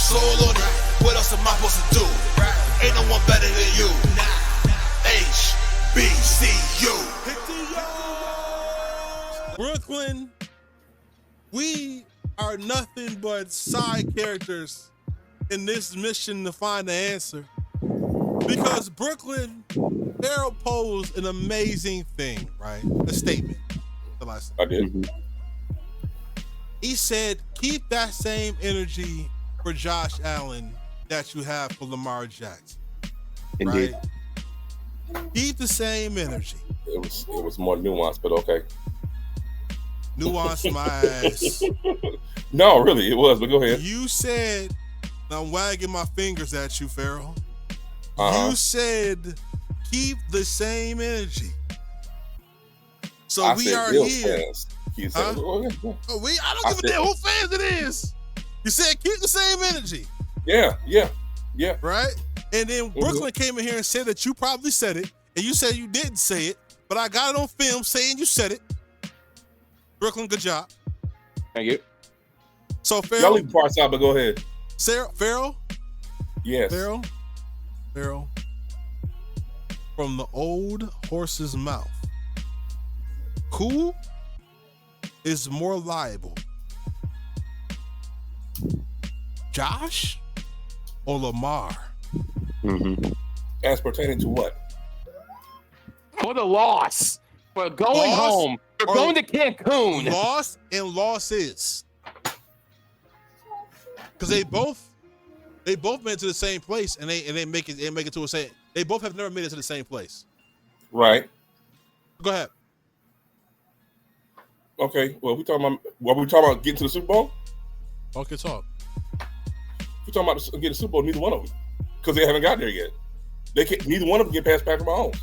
soul on it. What else am I supposed to do? Ain't no one better than you. HBCU. Brooklyn, we are nothing but side characters in this mission to find the answer. Because Brooklyn, Harold posed an amazing thing, right? A statement. I did. Mm-hmm. He said, keep that same energy for Josh Allen that you have for Lamar Jackson. Indeed. Right? Keep the same energy. It was more nuanced, but okay. Nuance my ass. No, really, it was, but go ahead. You said, I'm wagging my fingers at you, Pharaoh. Uh-huh. You said, keep the same energy. So I we said are Bills here. fans. You said, I don't give a damn who fans it is. You said keep the same energy. Yeah. Right? And then Brooklyn came in here and said that you probably said it, and you said you didn't say it, but I got it on film saying you said it. Brooklyn, good job. Thank you. So Pharaoh, y'all leave the parts out, but go ahead. Pharaoh? Yes. Pharaoh? From the old horse's mouth, who is more liable? Josh or Lamar? Mm-hmm. As pertaining to what? For the loss. For going home. For going to Cancun. Loss and losses. Because they both made it to the same place, and they make it to a same. They both have never made it to the same place. Right. Go ahead. Okay. Well, we talking about getting to the Super Bowl? Okay, talk. We're talking about getting the Super Bowl. Neither one of them, because they haven't got there yet. They can't. Neither one of them get past Patrick Mahomes.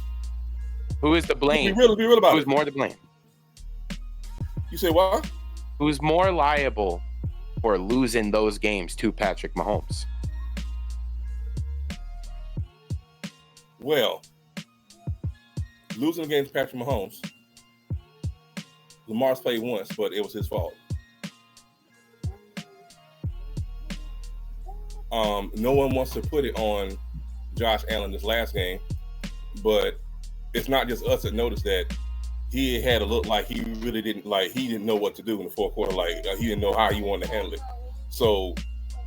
Who is to blame? Be real about it. Who's more to blame? You say what? Who's more liable for losing those games to Patrick Mahomes? Well, losing against Patrick Mahomes, Lamar's played once, but it was his fault. No one wants to put it on Josh Allen this last game, but it's not just us that noticed that he had a look like he really didn't know what to do in the fourth quarter. He didn't know how he wanted to handle it. So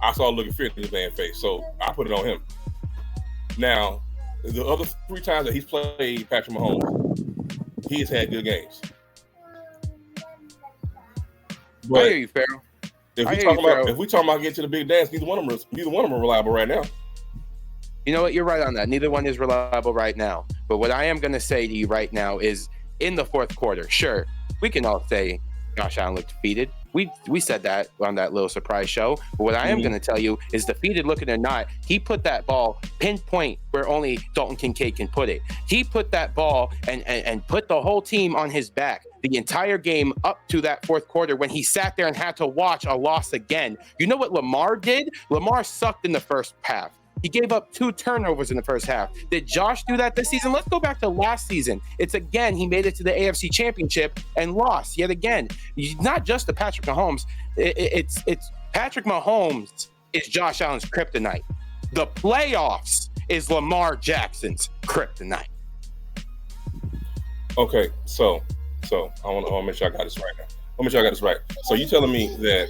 I saw a look of fear in his man's face. So I put it on him. Now, the other 3 times that he's played Patrick Mahomes, he has had good games. But I hear you, Pharaoh. If we talking about getting to the big dance, neither one of them are reliable right now. You know what? You're right on that. Neither one is reliable right now. But what I am going to say to you right now is, in the fourth quarter, sure, we can all say Josh Allen looked defeated. We said that on that little surprise show. But what I am going to tell you is, defeated looking or not, he put that ball pinpoint where only Dalton Kincaid can put it. He put that ball and put the whole team on his back the entire game up to that fourth quarter, when he sat there and had to watch a loss again. You know what Lamar did? Lamar sucked in the first half. He gave up 2 turnovers in the first half. Did Josh do that this season? Let's go back to last season. It's again, he made it to the AFC Championship and lost yet again. Not just the Patrick Mahomes. It's Patrick Mahomes is Josh Allen's kryptonite. The playoffs is Lamar Jackson's kryptonite. Okay, so I want to make sure I got this right now. Let me make sure I got this right. So you telling me that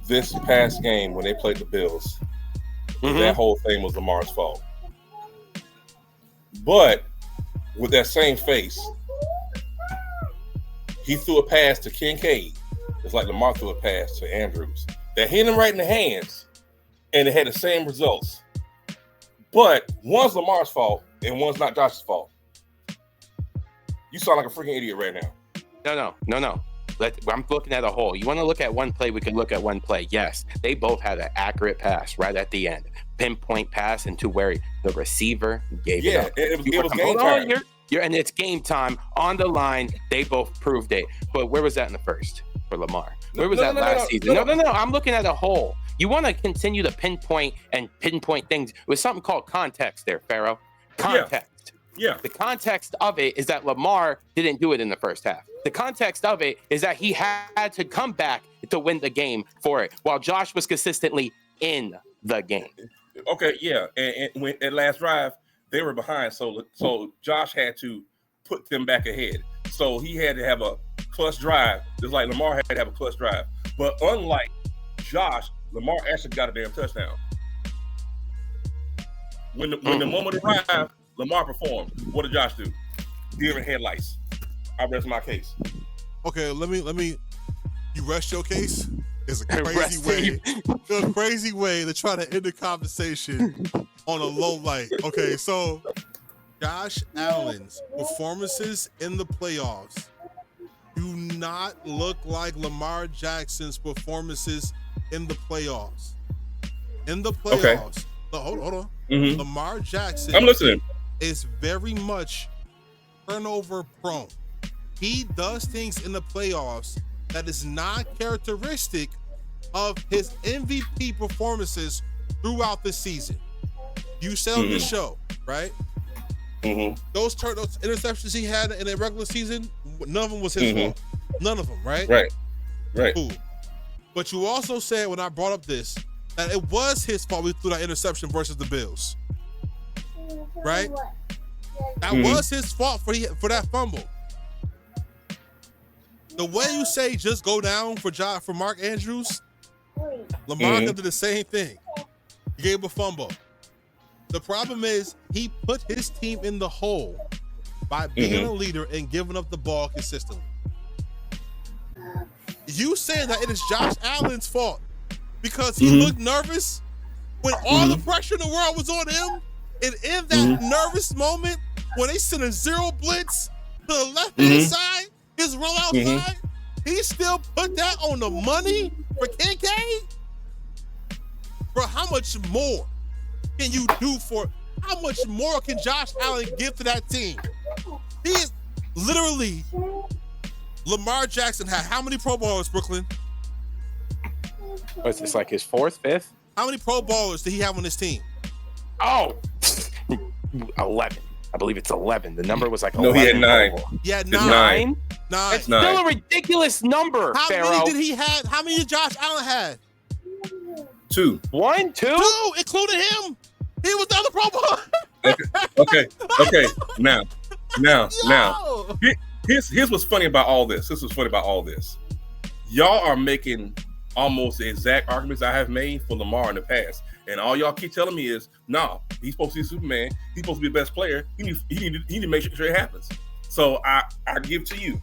this past game when they played the Bills, that whole thing was Lamar's fault. But with that same face, he threw a pass to Kincaid. It's like Lamar threw a pass to Andrews. That hit him right in the hands, and it had the same results. But one's Lamar's fault, and one's not Josh's fault. You sound like a freaking idiot right now. No. I'm looking at a whole. You want to look at one play, we can look at one play. Yes, they both had an accurate pass right at the end. Pinpoint pass into where the receiver gave it up. It was game time. And it's game time on the line. They both proved it. But where was that in the first for Lamar? Where was that last season? No. I'm looking at a whole. You want to continue to pinpoint things with something called context there, Pharaoh. Context. Yeah. The context of it is that Lamar didn't do it in the first half. The context of it is that he had to come back to win the game for it, while Josh was consistently in the game. Okay, yeah. And when at last drive, they were behind. So Josh had to put them back ahead. So he had to have a clutch drive, just like Lamar had to have a clutch drive. But unlike Josh, Lamar actually got a damn touchdown. When the moment arrived, Lamar performed. What did Josh do? Deer in headlights. I rest my case. Okay, let me. You rest your case. It's a crazy way to try to end the conversation on a low light. Okay, so Josh Allen's performances in the playoffs do not look like Lamar Jackson's performances in the playoffs. In the playoffs, Okay. Hold on. Mm-hmm. Lamar Jackson I'm listening. is very much turnover prone. He does things in the playoffs that is not characteristic of his MVP performances throughout the season. You said on the show, right? Mm-hmm. Those interceptions he had in the regular season, none of them was his fault. None of them, right? Right. Cool. But you also said when I brought up this, that it was his fault we threw that interception versus the Bills. Right? That was his fault for that fumble. The way you say just go down for Mark Andrews, Lamar did the same thing. He gave him a fumble. The problem is he put his team in the hole by being a leader and giving up the ball consistently. You saying that it is Josh Allen's fault because he looked nervous when all the pressure in the world was on him, and in that nervous moment when they sent a zero blitz to the left-hand side, his roll outside, he still put that on the money for Kincaid? Bro, how much more can you do how much more can Josh Allen give to that team? He is literally, Lamar Jackson had how many Pro Bowlers, Brooklyn? What's this, like his fourth, fifth? How many Pro Bowlers did he have on his team? Oh, 11. I believe it's 11. The number was like 11. No, he had 9. He had It's 9. 9. It's still a ridiculous number, How Pharaoh. many did he have? How many did Josh Allen have? 2. 1, 2? 2, including him. He was the other Pro Bowler. Okay. Now. Yo! Here's what's funny about all this. Y'all are making almost the exact arguments I have made for Lamar in the past. And all y'all keep telling me is, nah, he's supposed to be Superman. He's supposed to be the best player. He need to make sure it happens. So I give to you.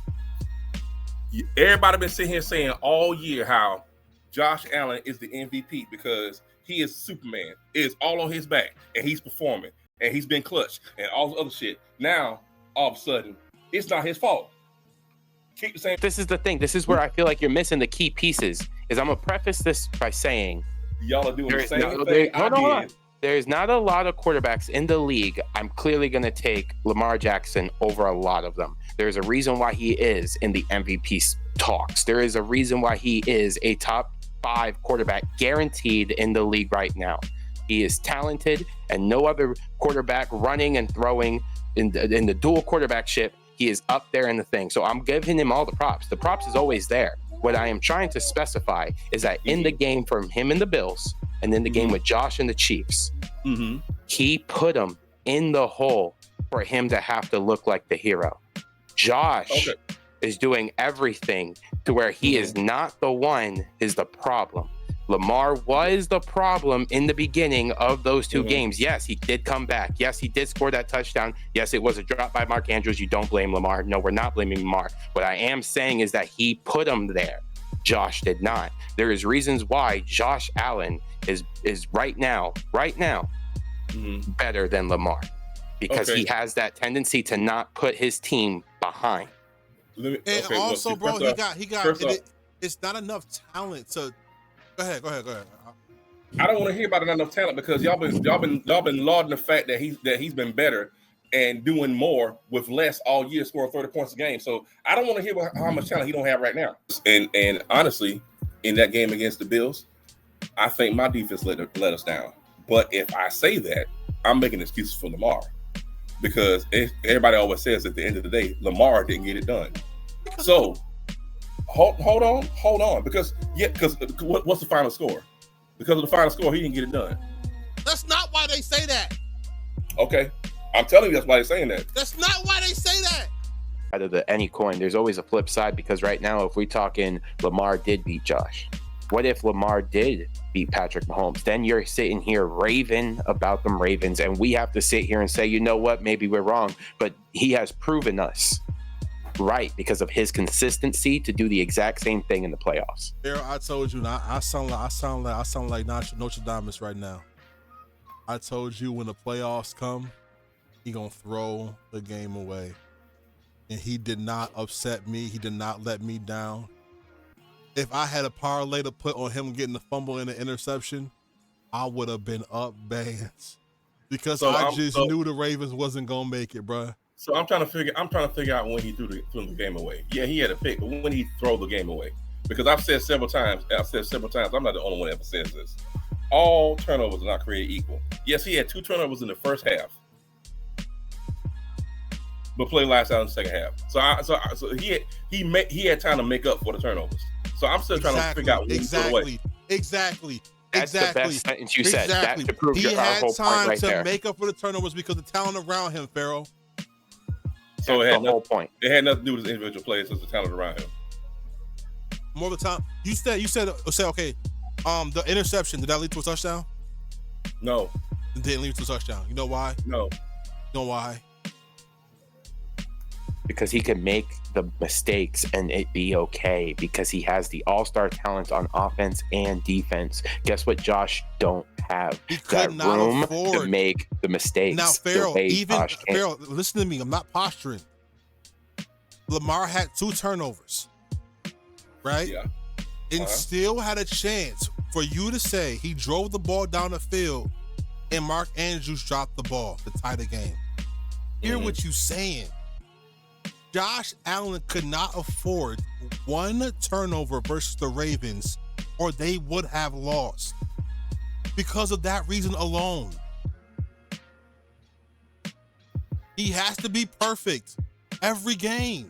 Everybody been sitting here saying all year how Josh Allen is the MVP because he is Superman. It's all on his back, and he's performing, and he's been clutch, and all this other shit. Now, all of a sudden, it's not his fault. Keep the same. This is the thing. This is where I feel like you're missing the key pieces. Is I'm gonna preface this by saying y'all are doing the same thing I did. There's not a lot of quarterbacks in the league. I'm clearly going to take Lamar Jackson over a lot of them. There's a reason why he is in the MVP talks. There is a reason why he is a top 5 quarterback guaranteed in the league right now. He is talented, and no other quarterback running and throwing in the dual quarterbackship, he is up there in the thing. So I'm giving him all the props. The props is always there. What I am trying to specify is that in the game from him and the Bills, and then the game with Josh and the Chiefs, he put him in the hole for him to have to look like the hero. Josh is doing everything to where he is not the one, is the problem. Lamar was the problem in the beginning of those 2 games. Yes, he did come back. Yes, he did score that touchdown. Yes, it was a drop by Mark Andrews. You don't blame Lamar. No, we're not blaming Lamar. What I am saying is that he put him there. Josh did not. There is reasons why Josh Allen is right now better than Lamar, because he has that tendency to not put his team behind. And also, bro, he got. It's not enough talent to. Go ahead. I don't want to hear about not enough talent because y'all been lauding the fact that he's been better and doing more with less all year, scoring 30 points a game. So I don't want to hear how much talent he don't have right now. And honestly, in that game against the Bills, I think my defense let us down. But if I say that, I'm making excuses for Lamar. because everybody always says at the end of the day, Lamar didn't get it done. So hold on, because what's the final score? Because of the final score, he didn't get it done. That's not why they say that. Okay, I'm telling you, that's why they're saying that. That's not why they say that. Out of any coin, there's always a flip side, because right now, if we're talking Lamar did beat Josh, what if Lamar did beat Patrick Mahomes? Then you're sitting here raving about them Ravens, and we have to sit here and say, you know what, maybe we're wrong, but he has proven us right because of his consistency to do the exact same thing in the playoffs. Daryl, I told you, I sound like Notre Dame right now. I told you when the playoffs come, he gonna throw the game away, and he did not upset me. He did not let me down. If I had a parlay to put on him getting the fumble and the interception, I would have been up bands, because I knew the Ravens wasn't gonna make it, bro. So I'm trying to figure out when he threw the game away. Yeah, he had a pick, but when he throw the game away, because I've said several times, I'm not the only one that ever says this. All turnovers are not created equal. Yes, he had 2 turnovers in the first half, but play last out in the second half. So he had time to make up for the turnovers. So I'm still trying to figure out when he threw it away. Exactly. That's the best sentence you said. Exactly. That to prove he our had whole time point right to there. make up for the turnovers because the talent around him, Pharaoh. So that's the whole point. It had nothing to do with his individual players, it's the talent around him. More of the time, you said okay. The interception, did that lead to a touchdown? No. It didn't lead to a touchdown. You know why? No. You know why? Because he can make the mistakes and it be okay, because he has the all-star talent on offense and defense. Guess what Josh don't have? He that could not room afford to make the mistakes. Now, Pharaoh, Pharaoh, listen to me. I'm not posturing. Lamar had 2 turnovers, right? Yeah. And still had a chance for you to say he drove the ball down the field and Mark Andrews dropped the ball to tie the game. Hear what you saying. Josh Allen could not afford 1 turnover versus the Ravens, or they would have lost. Because of that reason alone. He has to be perfect every game.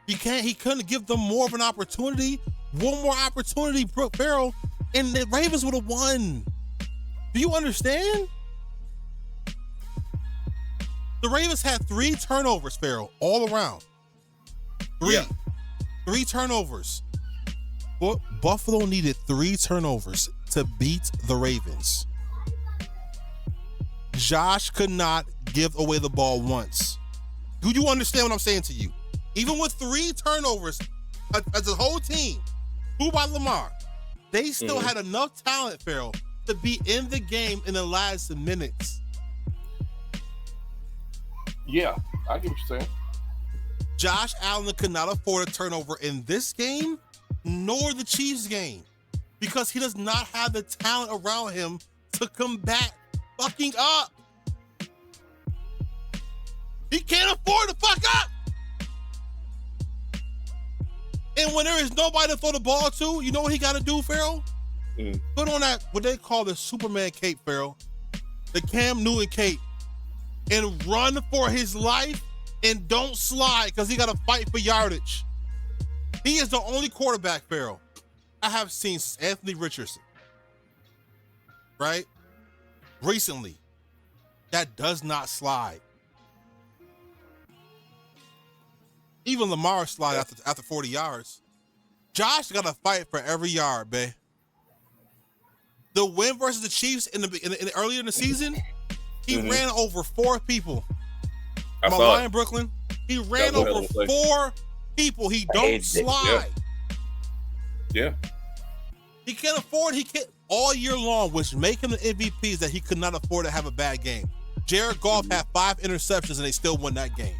He couldn't give them more of an opportunity. One more opportunity, Pharaoh, and the Ravens would have won. Do you understand? The Ravens had 3 turnovers, Pharaoh, all around. 3. Yeah. 3 turnovers. Well, Buffalo needed 3 turnovers to beat the Ravens. Josh could not give away the ball once. Do you understand what I'm saying to you? Even with 3 turnovers as a whole team, who by Lamar, they still had enough talent, Pharaoh, to be in the game in the last minutes. Yeah, I get what you're saying. Josh Allen could not afford a turnover in this game, nor the Chiefs game, because he does not have the talent around him to combat fucking up. He can't afford to fuck up. And when there is nobody to throw the ball to, you know what he got to do, Pharaoh? Put on that, what they call the Superman cape, Pharaoh, the Cam Newton cape, and run for his life and don't slide, because he got to fight for yardage. He is the only quarterback, Pharaoh, I have seen Anthony Richardson, right? Recently, that does not slide. Even Lamar slide after 40 yards. Josh got to fight for every yard, bae. The win versus the Chiefs in earlier in the season, he ran over 4 people. Am I lying, Brooklyn? He ran over 4 people. He don't slide. Yeah. He can't afford. He can't all year long, which make him the MVP, is that he could not afford to have a bad game. Jared Goff had 5 interceptions and they still won that game.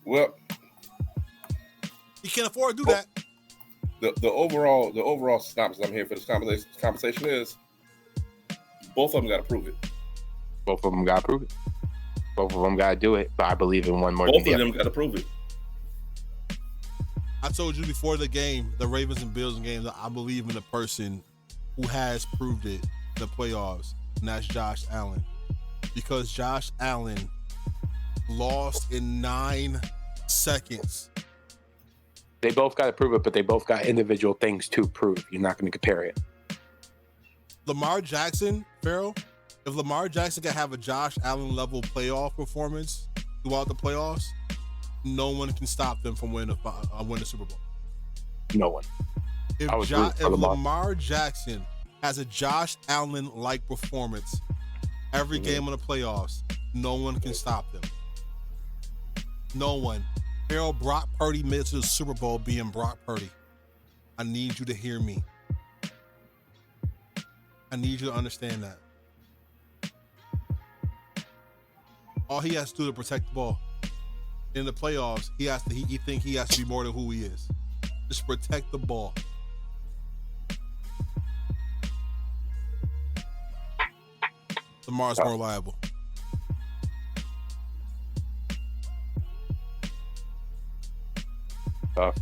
Well, he can't afford to do that. The overall synopsis I'm here for this conversation is both of them got to prove it. Both of them got to prove it. Both of them got to do it. But I believe in one more. Both of them got to prove it. I told you before the game, the Ravens and Bills game, that I believe in a person who has proved it the playoffs, and that's Josh Allen. Because Josh Allen lost in 9 seconds. They both got to prove it, but they both got individual things to prove. You're not going to compare it. Lamar Jackson, Farrell, if Lamar Jackson can have a Josh Allen level playoff performance throughout the playoffs, no one can stop them from winning the Super Bowl. No one. If Lamar Jackson has a Josh Allen-like performance every game in the playoffs, no one can stop them. No one. Farrell, Brock Purdy made it to the Super Bowl being Brock Purdy. I need you to hear me. I need you to understand that. All he has to do to protect the ball. In the playoffs, he think he has to be more than who he is. Just protect the ball. Lamar's more liable. Tough.